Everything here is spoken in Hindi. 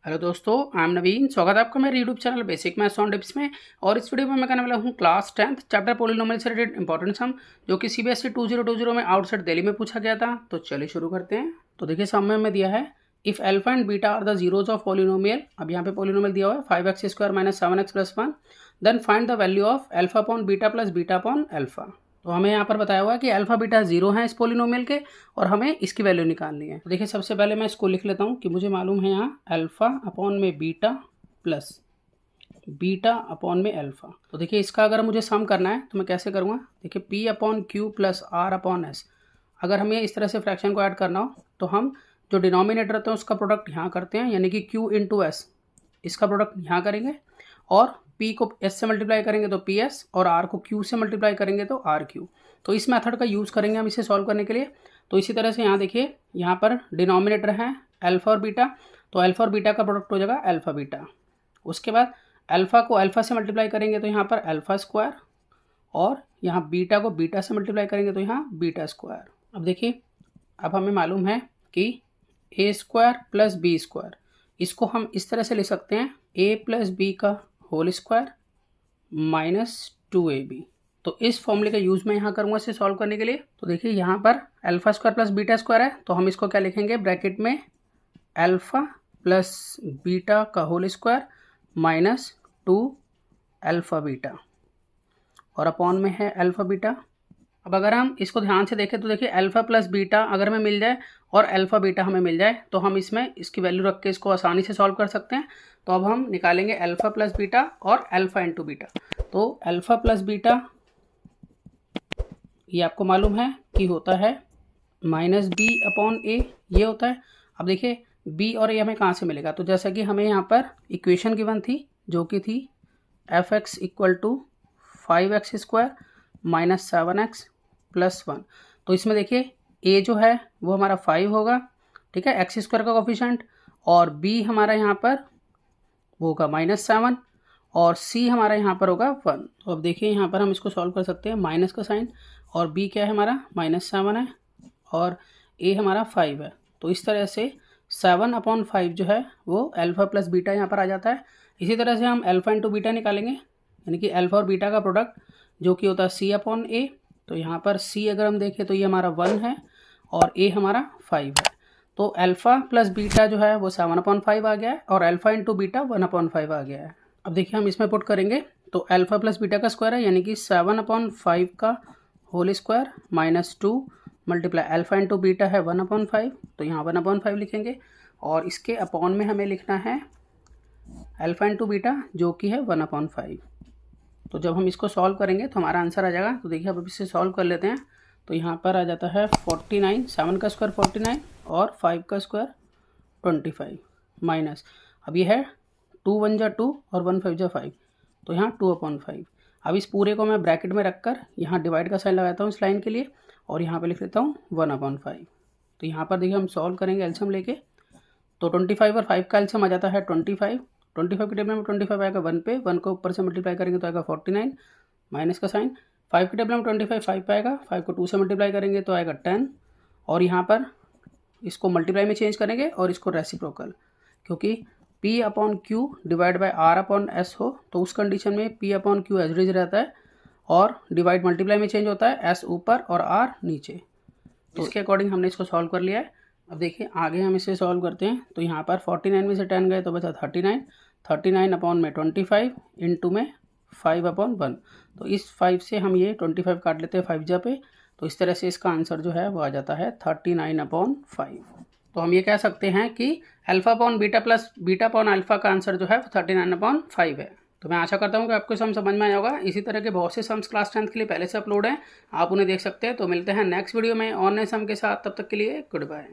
हेलो दोस्तों, आई एम नवीन। स्वागत है आपका मेरे YouTube channel basic maths on tips में। और इस वीडियो में मैं करने वाला हूँ क्लास 10th चैप्टर पॉलिनोमियल से रिलेटेड इंपॉर्टेंट सम, जो कि सीबीएसई 2020 में आउटसाइड दिल्ली में पूछा गया था। तो चलिए शुरू करते हैं। तो देखिए सामने में दिया है if alpha and beta are the zeros of polynomial. अब यहाँ पे पॉलिनोमियल दिया हुआ है 5x² - 7x + 1, then find the value of alpha upon beta plus beta upon alpha. तो हमें यहाँ पर बताया हुआ है कि अल्फा बीटा जीरो है इस पॉलिनोमियल के, और हमें इसकी वैल्यू निकालनी है। तो देखिए सबसे पहले मैं इसको लिख लेता हूँ कि मुझे मालूम है यहाँ अल्फा अपॉन में बीटा प्लस बीटा अपॉन में अल्फा। तो देखिए इसका अगर मुझे सम करना है तो मैं कैसे करूँगा। देखिए P upon Q plus R upon S. अगर हमें इस तरह से फ्रैक्शन को ऐड करना हो तो हम जो डिनोमिनेटर होता है उसका प्रोडक्ट यहाँ करते हैं, यानी कि क्यू इंटू एस, इसका प्रोडक्ट यहाँ करेंगे, और P को S से मल्टीप्लाई करेंगे तो PS, और R को Q से मल्टीप्लाई करेंगे तो RQ। तो इस मेथड का यूज़ करेंगे हम इसे सॉल्व करने के लिए। तो इसी तरह से यहाँ देखिए, यहाँ पर डिनोमिनेटर है अल्फा और बीटा, तो अल्फा और बीटा का प्रोडक्ट हो जाएगा अल्फा बीटा। उसके बाद अल्फा को अल्फा से मल्टीप्लाई करेंगे तो यहाँ पर अल्फा स्क्वायर, और यहाँ बीटा को बीटा से मल्टीप्लाई करेंगे तो यहाँ बीटा स्क्वायर। अब देखिए, अब हमें मालूम है कि A² + B², इसको हम इस तरह से लिख सकते हैं A + B का होल स्क्वायर -2AB। तो इस फॉर्मूले का यूज़ मैं यहाँ करूँगा इसे सॉल्व करने के लिए। तो देखिए यहाँ पर alpha square plus beta square है, तो हम इसको क्या लिखेंगे, ब्रैकेट में अल्फा प्लस बीटा का होल स्क्वायर -2 अल्फा बीटा, और अपॉन में है अल्फा बीटा। अब अगर हम इसको ध्यान से देखें तो देखिए अल्फा प्लस बीटा अगर हमें मिल जाए और अल्फा बीटा हमें मिल जाए तो हम इसमें इसकी वैल्यू रख के इसको आसानी से सॉल्व कर सकते हैं। तो अब हम निकालेंगे अल्फा प्लस बीटा और अल्फा इंटू बीटा। तो अल्फा प्लस बीटा ये आपको मालूम है कि होता है -b अपॉन a, ये होता है। अब देखिए b और a हमें कहाँ से मिलेगा, तो जैसा कि हमें यहाँ पर इक्वेशन गिवन थी जो कि थी fx = 5x² - 7x + 1। तो इसमें देखिए a जो है वो हमारा 5 होगा, ठीक है, x² का कोफिशिएंट, और b हमारा यहाँ पर वो होगा -7, और c हमारा यहाँ पर होगा 1। तो अब देखिए यहाँ पर हम इसको सॉल्व कर सकते हैं, माइनस का साइन, और b क्या है हमारा -7 है, और a हमारा 5 है। तो इस तरह से 7/5 जो है वो अल्फा प्लस बीटा यहाँ पर आ जाता है। इसी तरह से हम अल्फा इंटू बीटा निकालेंगे, यानी कि अल्फा और बीटा का प्रोडक्ट जो कि होता है C/A। तो यहाँ पर C अगर हम देखें तो ये हमारा 1 है और A हमारा 5 है। तो अल्फा प्लस बीटा जो है वो 7/5 आ गया है, और अल्फा इंटू बीटा 1/5 आ गया है। अब देखिए हम इसमें पुट करेंगे तो अल्फा प्लस बीटा का स्क्वायर है, यानी कि 7/5 का whole square -2 multiply alpha into beta है 1/5, तो यहाँ 1/5 लिखेंगे, और इसके अपॉन में हमें लिखना है अल्फा इंटू बीटा जो कि है 1/5। तो जब हम इसको सॉल्व करेंगे तो हमारा आंसर आ जाएगा। तो देखिए अब इसे सॉल्व कर लेते हैं। तो यहाँ पर आ जाता है 49, 7 का स्क्वायर 49 और 5 का स्क्वायर 25 माइनस, अब ये है 2 × 1 = 2 और 1 × 5 = 5, तो यहाँ 2/5। अब इस पूरे को मैं ब्रैकेट में रखकर यहाँ डिवाइड का साइन लगाता हूँ इस लाइन के लिए, और यहाँ पे लिख लेता हूँ 1/5। तो यहाँ पर देखिए हम सॉल्व करेंगे एलसीएम लेके। तो 25 और 5 का एलसीएम आ जाता है 25। 25 के टेबल में 25 आएगा 1 पे, 1 को ऊपर से मल्टीप्लाई करेंगे तो आएगा 49 माइनस का साइन। 5 के टेबल में 25 5 पे आएगा, 5 को 2 से मल्टीप्लाई करेंगे तो आएगा 10, और यहाँ पर इसको मल्टीप्लाई में चेंज करेंगे और इसको रेसिप्रोकल, क्योंकि P/Q /R/S हो तो उस कंडीशन में P/Q एज इट इज रहता है, और डिवाइड मल्टीप्लाई में चेंज होता है, S ऊपर और R नीचे। तो इसके अकॉर्डिंग हमने इसको सॉल्व कर लिया है। अब देखिए आगे हम इसे सॉल्व करते हैं। तो यहाँ पर 49 में से 10 गए तो बचा 39, 39 अपॉन में 25 इंटू में 5/1। तो इस 5 से हम ये 25 काट लेते हैं 5 जा पे, तो इस तरह से इसका आंसर जो है वो आ जाता है 39/5। तो हम ये कह सकते हैं कि alpha upon beta plus beta upon alpha का आंसर जो है 39/5 है। तो मैं आशा करता हूँ कि आपको सम समझ में आया होगा। इसी तरह के बहुत से सम्स क्लास 10th के लिए पहले से अपलोड हैं, आप उन्हें देख सकते हैं। तो मिलते हैं नेक्स्ट वीडियो में और नए सम के साथ, तब तक के लिए गुड बाय।